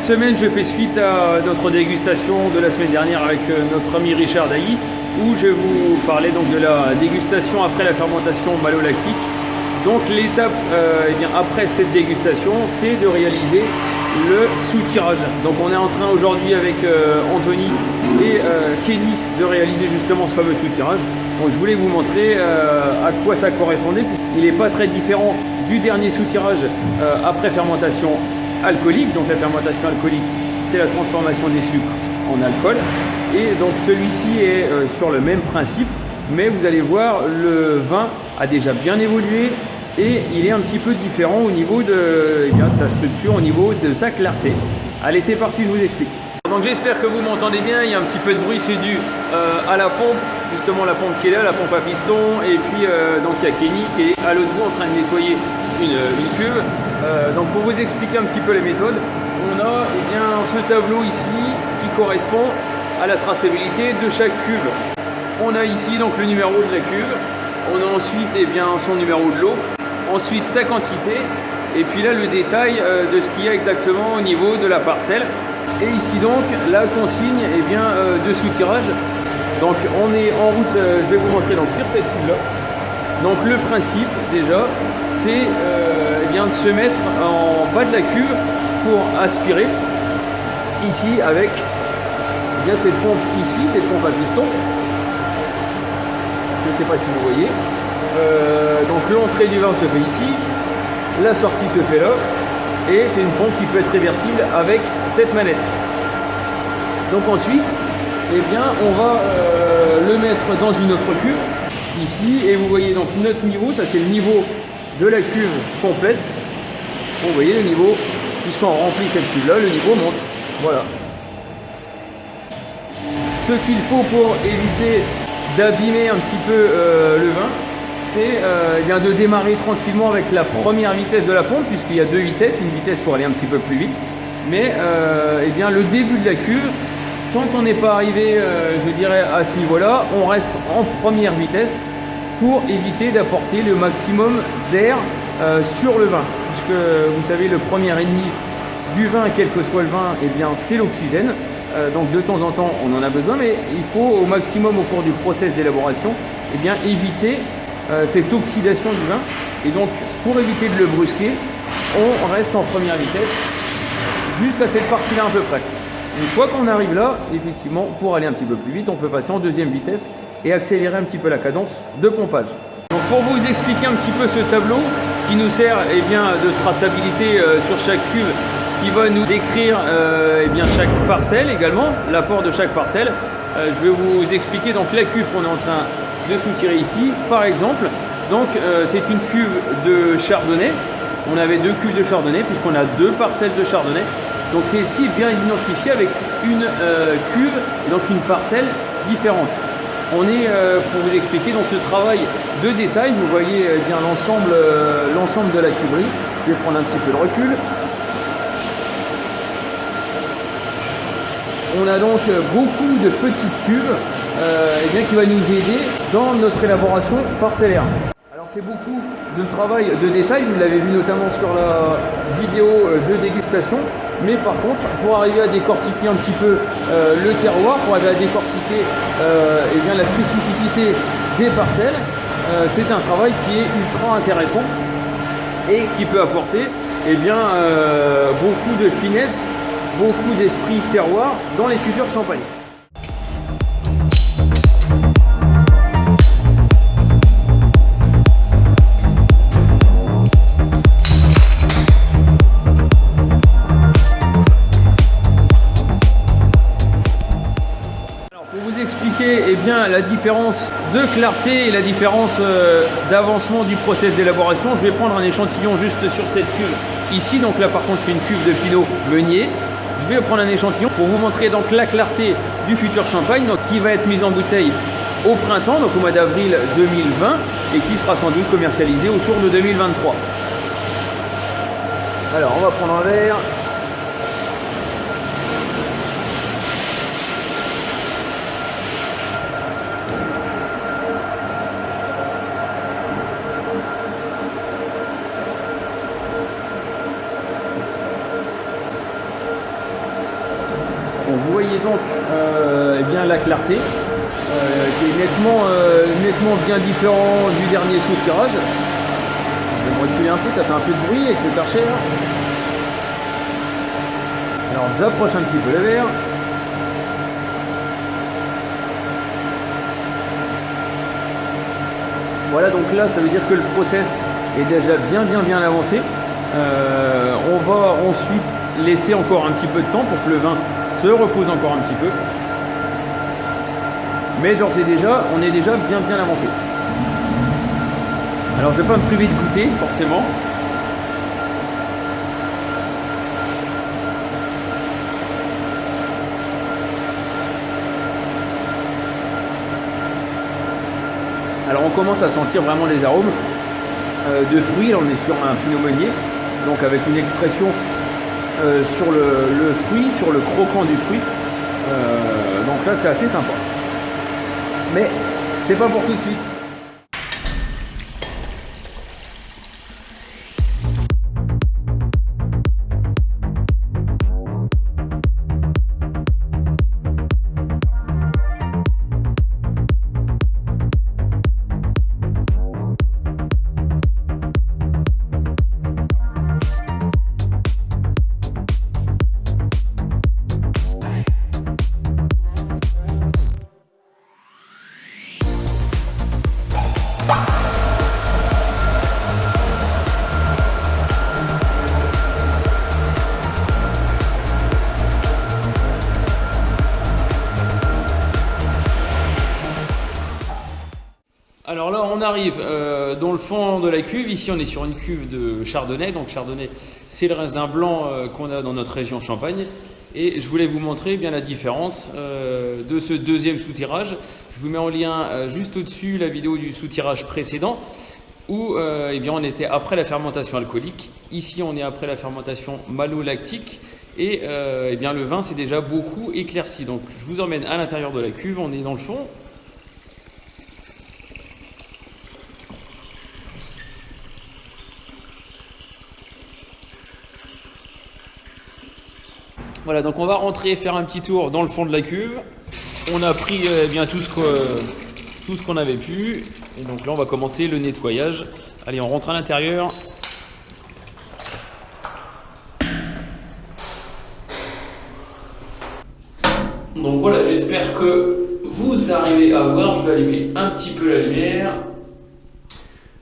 semaine, je fais suite à notre dégustation de la semaine dernière avec notre ami Richard Dailly, où je vais vous parler donc de la dégustation après la fermentation malolactique. Donc l'étape après cette dégustation, c'est de réaliser le sous-tirage. Donc on est en train aujourd'hui avec Anthony et Kenny de réaliser justement ce fameux sous-tirage. Donc je voulais vous montrer à quoi ça correspondait. Il n'est pas très différent du dernier sous-tirage après fermentation alcoolique. Donc la fermentation alcoolique, c'est la transformation des sucres en alcool. Et donc celui-ci est sur le même principe, mais vous allez voir, le vin a déjà bien évolué et il est un petit peu différent au niveau de sa structure, au niveau de sa clarté. Allez, c'est parti, je vous explique. Donc j'espère que vous m'entendez bien. Il y a un petit peu de bruit, c'est dû à la pompe, justement la pompe qui est là, la pompe à piston, et puis donc il y a Kenny qui est à l'autre bout en train de nettoyer une cuve. Donc pour vous expliquer un petit peu les méthodes, on a ce tableau ici qui correspond à la traçabilité de chaque cuve. On a ici donc le numéro de la cuve, on a ensuite son numéro de l'eau, ensuite sa quantité, et puis là le détail de ce qu'il y a exactement au niveau de la parcelle. Et ici donc la consigne de sous-tirage. Donc on est en route, je vais vous montrer donc sur cette cuve là. Donc le principe déjà, c'est de se mettre en bas de la cuve pour aspirer ici avec cette pompe ici, cette pompe à piston. Je ne sais pas si vous voyez. Donc l'entrée du vin se fait ici, la sortie se fait là, et c'est une pompe qui peut être réversible avec cette manette. Donc ensuite, on va le mettre dans une autre cuve ici, et vous voyez donc notre niveau, ça c'est le niveau de la cuve complète. Vous voyez le niveau, puisqu'on remplit cette cuve là, le niveau monte. Voilà. Ce qu'il faut pour éviter d'abîmer un petit peu le vin, c'est de démarrer tranquillement avec la première vitesse de la pompe, puisqu'il y a deux vitesses, une vitesse pour aller un petit peu plus vite, mais le début de la cuve, tant qu'on n'est pas arrivé à ce niveau là, on reste en première vitesse pour éviter d'apporter le maximum d'air sur le vin, puisque vous savez, le premier ennemi du vin, quel que soit le vin, c'est l'oxygène. Donc de temps en temps on en a besoin, mais il faut au maximum au cours du process d'élaboration éviter cette oxydation du vin. Et donc pour éviter de le brusquer, on reste en première vitesse jusqu'à cette partie là à peu près. Une fois qu'on arrive là, effectivement, pour aller un petit peu plus vite, on peut passer en deuxième vitesse et accélérer un petit peu la cadence de pompage. Donc pour vous expliquer un petit peu ce tableau qui nous sert de traçabilité sur chaque cuve, qui va nous décrire chaque parcelle également, l'apport de chaque parcelle. Je vais vous expliquer donc la cuve qu'on est en train de soutirer ici, par exemple. Donc c'est une cuve de chardonnay. On avait deux cuves de chardonnay puisqu'on a deux parcelles de chardonnay. Donc c'est ici bien identifié avec une cuve et donc une parcelle différente. On est, pour vous expliquer, dans ce travail de détail, vous voyez l'ensemble de la cuverie. Je vais prendre un petit peu de recul. On a donc beaucoup de petites cuves qui va nous aider dans notre élaboration parcellaire. Alors c'est beaucoup de travail de détail, vous l'avez vu notamment sur la vidéo de dégustation, mais par contre pour arriver à décortiquer un petit peu le terroir, pour arriver à décortiquer la spécificité des parcelles, c'est un travail qui est ultra intéressant et qui peut apporter beaucoup de finesse, beaucoup d'esprit terroir dans les futurs champagnes. Alors pour vous expliquer la différence de clarté et la différence d'avancement du process d'élaboration, je vais prendre un échantillon juste sur cette cuve ici. Donc là par contre c'est une cuve de Pinot Meunier. Je vais prendre un échantillon pour vous montrer donc la clarté du futur champagne, donc qui va être mise en bouteille au printemps, donc au mois d'avril 2020, et qui sera sans doute commercialisé autour de 2023. Alors on va prendre un verre. clarté, qui est nettement bien différent du dernier sous-tirage. Je vais me reculer un peu, ça fait un peu de bruit avec le Karcher. Alors j'approche un petit peu le verre. Voilà, donc là ça veut dire que le process est déjà bien avancé. On va ensuite laisser encore un petit peu de temps pour que le vin se repose encore un petit peu. Mais genre on est déjà bien avancé. Alors je vais pas me priver de goûter forcément. Alors on commence à sentir vraiment les arômes de fruits. Là, on est sur un pinot meunier, donc avec une expression sur le fruit, sur le croquant du fruit. Donc là c'est assez sympa. Mais c'est pas pour tout de suite. Alors là, on arrive dans le fond de la cuve. Ici, on est sur une cuve de chardonnay. Donc chardonnay, c'est le raisin blanc qu'on a dans notre région Champagne. Et je voulais vous montrer bien la différence de ce deuxième sous-tirage. Je vous mets en lien juste au-dessus la vidéo du sous-tirage précédent où eh bien, on était après la fermentation alcoolique. Ici, on est après la fermentation malolactique. Et eh bien, le vin s'est déjà beaucoup éclairci. Donc je vous emmène à l'intérieur de la cuve. On est dans le fond. Voilà, donc on va rentrer et faire un petit tour dans le fond de la cuve. On a pris bien tout ce qu'on avait pu. Et donc là, on va commencer le nettoyage. Allez, on rentre à l'intérieur. Donc voilà, j'espère que vous arrivez à voir. Je vais allumer un petit peu la lumière.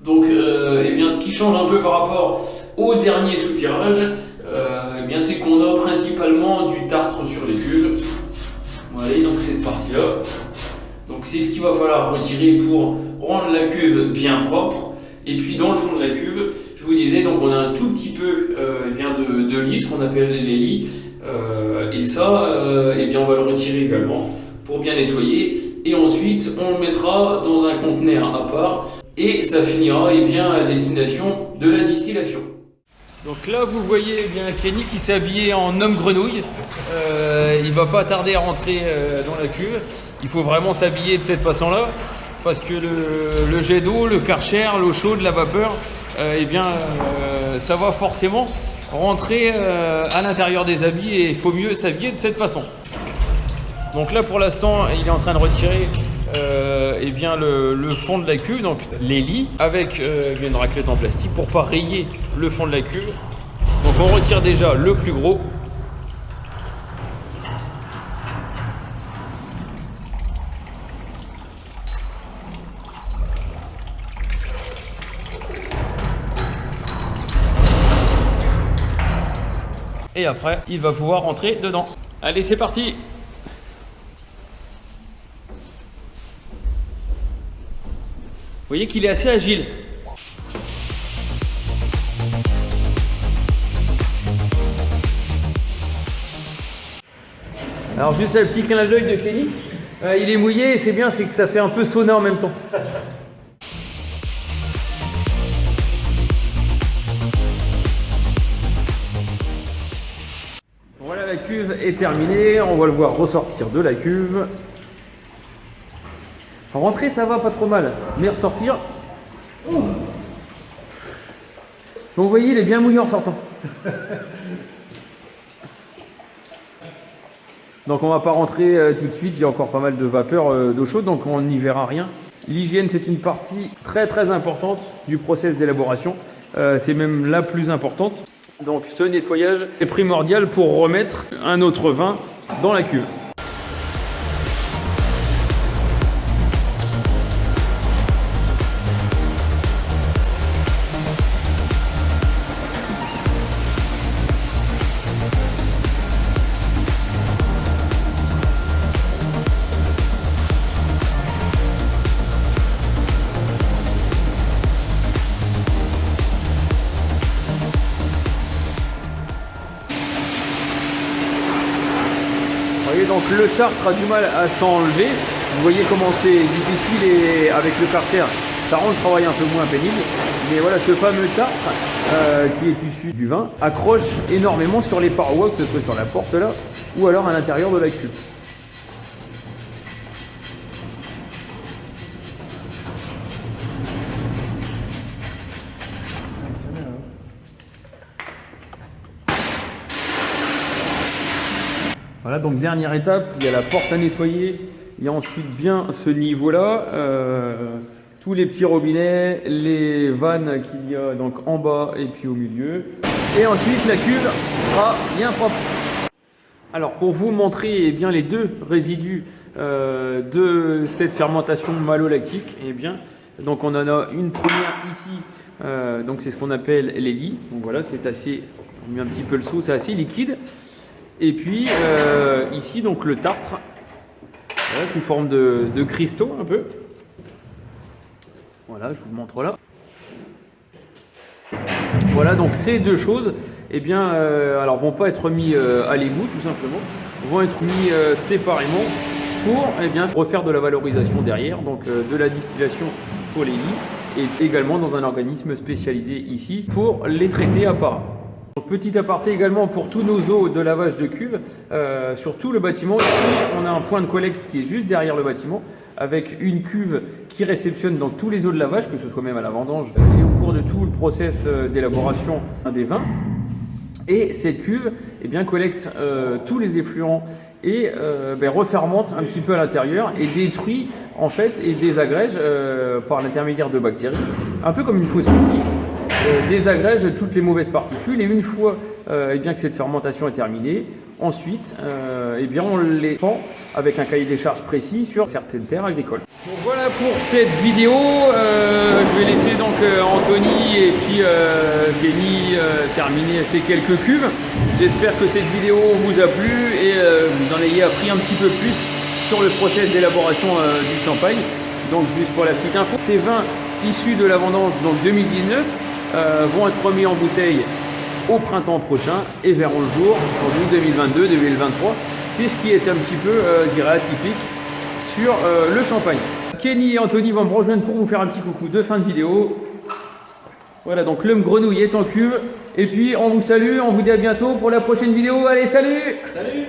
Donc, eh bien, ce qui change un peu par rapport au dernier sous-tirage, eh bien, c'est qu'on a principalement du tartre sur les cuves. Voilà, donc cette partie-là. Donc c'est ce qu'il va falloir retirer pour rendre la cuve bien propre. Et puis dans le fond de la cuve, je vous disais, donc on a un tout petit peu eh bien de lis, ce qu'on appelle les lis. Et ça, eh bien, on va le retirer également pour bien nettoyer. Et ensuite, on le mettra dans un conteneur à part. Et ça finira eh bien, à destination de la distillation. Donc là, vous voyez eh bien Kenny qui s'est habillé en homme grenouille. Il va pas tarder à rentrer dans la cuve. Il faut vraiment s'habiller de cette façon-là parce que le jet d'eau, le Karcher, l'eau chaude, la vapeur, eh bien, ça va forcément rentrer à l'intérieur des habits et il faut mieux s'habiller de cette façon. Donc là, pour l'instant, il est en train de retirer eh bien le fond de la cuve, donc les lits, avec une raclette en plastique pour pas rayer le fond de la cuve. Donc on retire déjà le plus gros. Et après, il va pouvoir rentrer dedans. Allez, c'est parti! Vous voyez qu'il est assez agile. Alors juste un petit clin d'œil de Kenny. Il est mouillé et c'est bien, c'est que ça fait un peu sauna en même temps. Voilà, la cuve est terminée. On va le voir ressortir de la cuve. Rentrer, ça va pas trop mal, mais ressortir. Donc vous voyez, il est bien mouillé en sortant. Donc on va pas rentrer tout de suite, il y a encore pas mal de vapeur d'eau chaude, donc on n'y verra rien. L'hygiène, c'est une partie très importante du process d'élaboration. C'est même la plus importante. Donc ce nettoyage est primordial pour remettre un autre vin dans la cuve. Vous voyez, donc le tartre a du mal à s'enlever. Vous voyez comment c'est difficile et avec le carter, ça rend le travail un peu moins pénible. Mais voilà, ce fameux tartre qui est issu du vin accroche énormément sur les parois, que ce soit sur la porte là ou alors à l'intérieur de la cuve. Voilà, donc dernière étape, il y a la porte à nettoyer, il y a ensuite bien ce niveau-là, tous les petits robinets, les vannes qu'il y a donc en bas et puis au milieu. Et ensuite la cuve sera bien propre. Alors pour vous montrer eh bien, les deux résidus de cette fermentation malolactique, eh bien, donc on en a une première ici, donc c'est ce qu'on appelle les lits. Donc voilà, c'est assez, on met un petit peu le seau, c'est assez liquide. Et puis ici donc le tartre, voilà, sous forme de cristaux un peu. Voilà, je vous le montre là. Voilà, donc ces deux choses, eh bien, alors vont pas être mis à l'égout tout simplement, vont être mis séparément pour eh bien, refaire de la valorisation derrière, donc de la distillation pour les lits et également dans un organisme spécialisé ici pour les traiter à part. Petit aparté également pour tous nos eaux de lavage de cuve, sur tout le bâtiment. Ici, on a un point de collecte qui est juste derrière le bâtiment, avec une cuve qui réceptionne donc tous les eaux de lavage, que ce soit même à la vendange et au cours de tout le process d'élaboration des vins. Et cette cuve eh bien, collecte tous les effluents et refermente un petit peu à l'intérieur et détruit en fait et désagrège par l'intermédiaire de bactéries, un peu comme une fosse septique. Désagrège toutes les mauvaises particules et une fois eh bien, que cette fermentation est terminée, ensuite eh bien, on les pend avec un cahier des charges précis sur certaines terres agricoles. Donc voilà pour cette vidéo, je vais laisser donc Anthony et puis Kenny terminer ces quelques cuves. J'espère que cette vidéo vous a plu et vous en ayez appris un petit peu plus sur le process d'élaboration du champagne. Donc juste pour la petite info, ces vins issus de la vendange donc 2019 vont être remis en bouteille au printemps prochain et verront le jour en 2022-2023. C'est ce qui est un petit peu, je dirais, atypique sur le champagne. Kenny et Anthony vont me rejoindre pour vous faire un petit coucou de fin de vidéo. Voilà, donc l'homme grenouille est en cuve. Et puis on vous salue, on vous dit à bientôt pour la prochaine vidéo. Allez, salut! Salut!